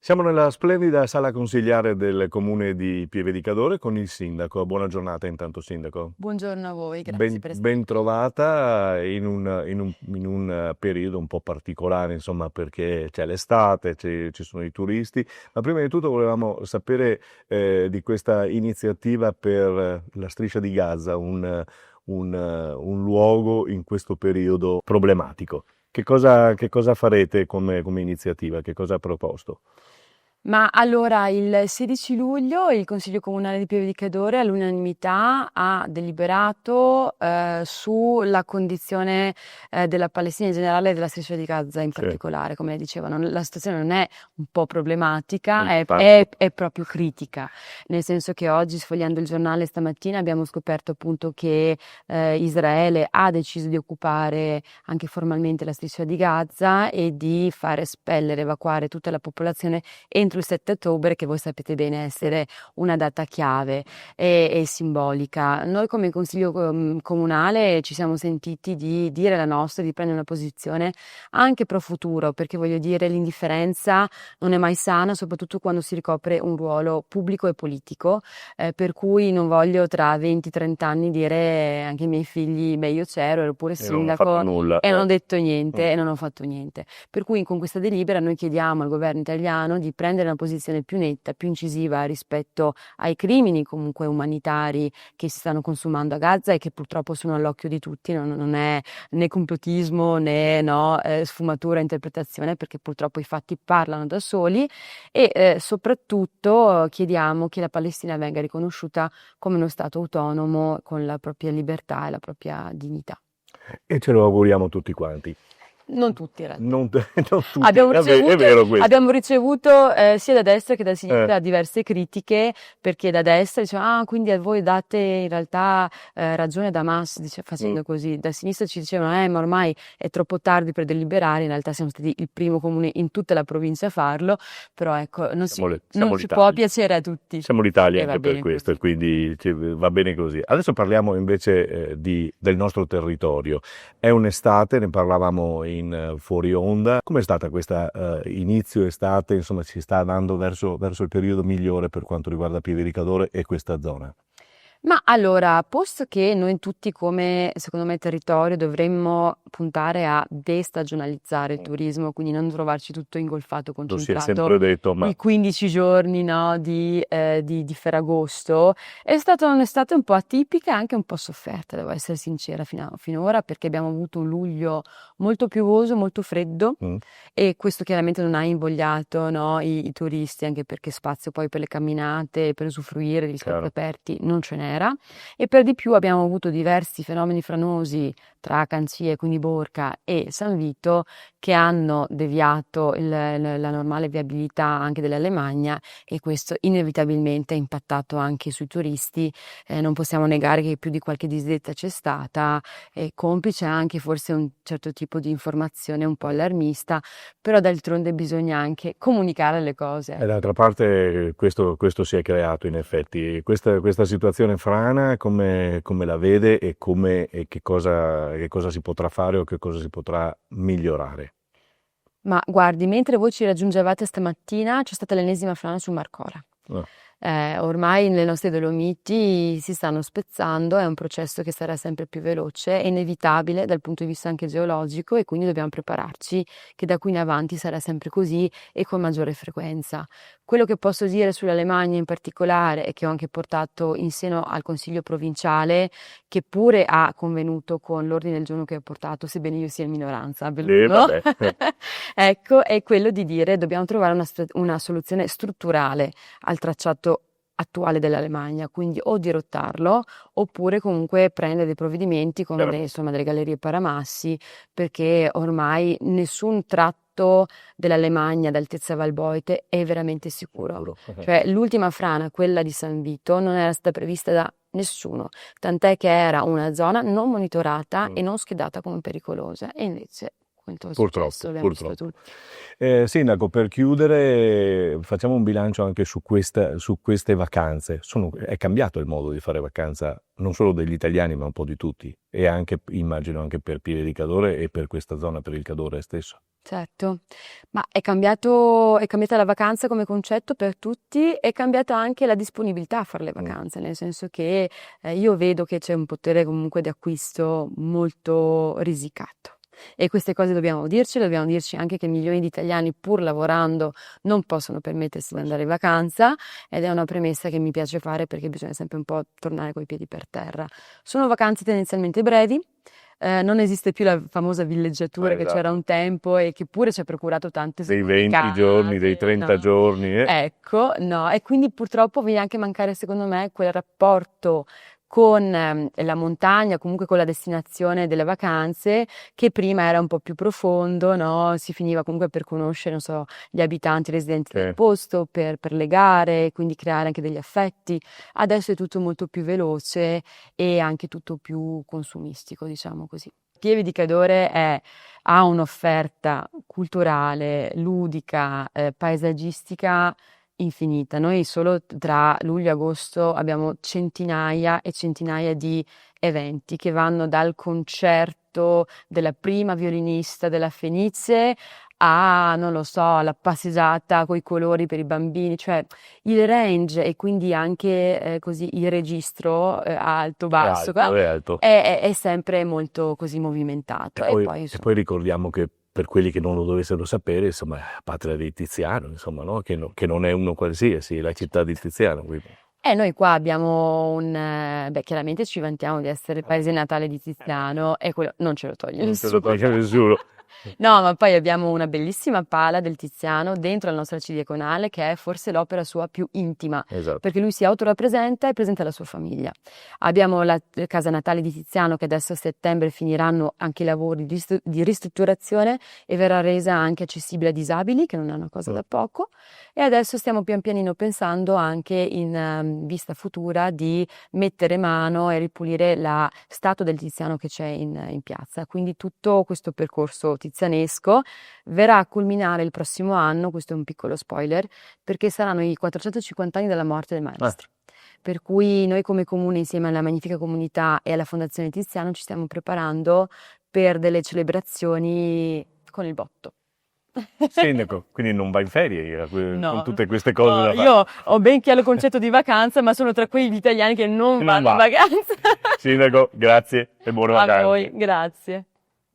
Siamo nella splendida sala consigliare del comune di Pieve di Cadore con il sindaco. Buona giornata intanto, sindaco. Buongiorno a voi, grazie Ben, per essere ben qui. trovata in un periodo un po' particolare, insomma, perché c'è l'estate, ci sono i turisti, ma prima di tutto volevamo sapere di questa iniziativa per la Striscia di Gaza, un luogo in questo periodo problematico. Che cosa farete come iniziativa? Che cosa ha proposto? Ma allora, il 16 luglio il Consiglio Comunale di Pieve di Cadore all'unanimità ha deliberato sulla condizione della Palestina in generale e della Striscia di Gaza in Sì, particolare. Come dicevano, la situazione non è un po' problematica, è, infatti. è- è proprio critica, nel senso che oggi, sfogliando il giornale stamattina, abbiamo scoperto appunto che Israele ha deciso di occupare anche formalmente la Striscia di Gaza e di far espellere, evacuare tutta la popolazione entro il 7 ottobre, che voi sapete bene essere una data chiave e simbolica. Noi come Consiglio Comunale ci siamo sentiti di dire la nostra, di prendere una posizione anche pro futuro, perché voglio dire l'indifferenza non è mai sana, soprattutto quando si ricopre un ruolo pubblico e politico, per cui non voglio tra 20-30 anni dire anche ai miei figli, beh io c'ero, ero pure E non ho fatto sindaco nulla. e non ho detto Mm. niente e non ho fatto niente. Per cui con questa delibera noi chiediamo al governo italiano di prendere una posizione più netta, più incisiva rispetto ai crimini comunque umanitari che si stanno consumando a Gaza e che purtroppo sono all'occhio di tutti, non è né complottismo né no, sfumatura, interpretazione, perché purtroppo i fatti parlano da soli e soprattutto chiediamo che la Palestina venga riconosciuta come uno Stato autonomo con la propria libertà e la propria dignità. E ce lo auguriamo tutti quanti. Non tutti in realtà. Non, non tutti, Abbiamo è ricevuto, vero questo. abbiamo ricevuto sia da destra che da Eh, sinistra diverse critiche, perché da destra diceva, ah, quindi a voi date in realtà ragione ad Hamas, mm, facendo così. Da sinistra ci dicevano, ma ormai è troppo tardi per deliberare, in realtà siamo stati il primo comune in tutta la provincia a farlo, però ecco, non siamo si può l'Italia. piacere a tutti Siamo l'Italia e va anche per bene questo, e così. quindi va bene così. Adesso parliamo invece del nostro territorio. È un'estate, ne parlavamo in fuori onda. Com'è stata questa inizio estate? Insomma, si sta andando verso il periodo migliore per quanto riguarda Pieve di Cadore e questa zona. Ma allora, posto che noi tutti come, secondo me, territorio dovremmo puntare a destagionalizzare il Mm. turismo, quindi non trovarci tutto ingolfato, Lo si è concentrato sempre detto, ma i 15 giorni, no, di Ferragosto, è stata un'estate un po' atipica e anche un po' sofferta, devo essere sincera, finora, perché abbiamo avuto un luglio molto piovoso, molto freddo mm, e questo chiaramente non ha invogliato, no, i turisti, anche perché spazio poi per le camminate, per usufruire degli spazi chiaro. aperti non ce n'era e per di più abbiamo avuto diversi fenomeni franosi tra Cancia, quindi Borca e San Vito, che hanno deviato la normale viabilità anche dell'Alemagna e questo inevitabilmente ha impattato anche sui turisti. Non possiamo negare che più di qualche disdetta c'è stata, complice anche forse un certo tipo di informazione un po' allarmista, però d'altronde bisogna anche comunicare le cose, E ecco. d'altra parte questo si è creato in effetti. Questa situazione frana come la vede e che cosa si potrà fare o che cosa si potrà migliorare? Ma guardi, mentre voi ci raggiungevate stamattina, c'è stata l'ennesima frana sul Marcora. Ah, Ormai le nostre Dolomiti si stanno spezzando, è un processo che sarà sempre più veloce, è inevitabile dal punto di vista anche geologico e quindi dobbiamo prepararci che da qui in avanti sarà sempre così e con maggiore frequenza. Quello che posso dire sull'Alemagna in particolare e che ho anche portato in seno al Consiglio provinciale, che pure ha convenuto con l'ordine del giorno che ho portato, sebbene io sia in minoranza, no? vabbè. Ecco, è quello di dire dobbiamo trovare una soluzione strutturale al tracciato attuale dell'Alemagna, quindi o dirottarlo oppure comunque prendere dei provvedimenti con Chiaramente, insomma, delle gallerie paramassi, perché ormai nessun tratto dell'Alemagna ad altezza Valboite è veramente sicuro. sicuro. Cioè l'ultima frana, quella di San Vito, non era stata prevista da nessuno, tant'è che era una zona non monitorata Mm. e non schedata come pericolosa e invece quanto è Purtroppo, successo, l'abbiamo visto purtroppo. tutti. Sindaco, per chiudere, facciamo un bilancio anche su queste vacanze. È cambiato il modo di fare vacanza, non solo degli italiani, ma un po' di tutti, e anche, immagino, anche per Pieve di Cadore e per questa zona, per il Cadore stesso. Certo, ma è cambiata la vacanza come concetto per tutti, è cambiata anche la disponibilità a fare le vacanze, nel senso che io vedo che c'è un potere comunque di acquisto molto risicato. E queste cose dobbiamo dirci anche che milioni di italiani, pur lavorando, non possono permettersi di andare in vacanza, ed è una premessa che mi piace fare perché bisogna sempre un po' tornare coi piedi per terra. Sono vacanze tendenzialmente brevi. Non esiste più la famosa villeggiatura che Esatto. c'era un tempo e che pure ci ha procurato tante Dei 20 giorni, dei 30 no? giorni. Ecco, no, e quindi purtroppo viene anche a mancare, secondo me, quel rapporto con la montagna, comunque con la destinazione delle vacanze, che prima era un po' più profondo, no? Si finiva comunque per conoscere, non so, gli abitanti, i residenti del posto, per legare, quindi creare anche degli affetti. Adesso è tutto molto più veloce e anche tutto più consumistico, diciamo così. Pieve di Cadore ha un'offerta culturale, ludica, paesaggistica infinita. Noi solo tra luglio e agosto abbiamo centinaia e centinaia di eventi che vanno dal concerto della prima violinista della Fenice a, non lo so, la passeggiata coi colori per i bambini, cioè il range e quindi anche così il registro alto, basso, È alto. è sempre molto così movimentato. E poi ricordiamo che per quelli che non lo dovessero sapere, insomma, è la patria di Tiziano, insomma, no? Che non è uno qualsiasi, è la città di Tiziano. Quindi. Noi qua abbiamo chiaramente ci vantiamo di essere il paese natale di Tiziano e quello non ce lo toglie Non se lo nessuno. toglie nessuno. No, ma poi abbiamo una bellissima pala del Tiziano dentro la nostra arcidiaconale che è forse l'opera sua più intima, Esatto. perché lui si autorappresenta e presenta la sua famiglia. Abbiamo la casa natale di Tiziano che adesso a settembre finiranno anche i lavori di ristrutturazione e verrà resa anche accessibile a disabili, che non è una cosa da poco. E adesso stiamo pian pianino pensando anche in vista futura di mettere mano e ripulire la statua del Tiziano che c'è in piazza. Quindi tutto questo percorso tizianesco verrà a culminare il prossimo anno, questo è un piccolo spoiler, perché saranno i 450 anni dalla morte del maestro. Per cui noi come comune, insieme alla Magnifica Comunità e alla Fondazione Tiziano, ci stiamo preparando per delle celebrazioni con il botto. Sindaco, quindi non va in ferie No, con tutte queste cose da fare. io ho ben chiaro il concetto di vacanza, ma sono tra quegli italiani che non vanno in vacanza. Sindaco, grazie e buone vacanze. A voi, grazie.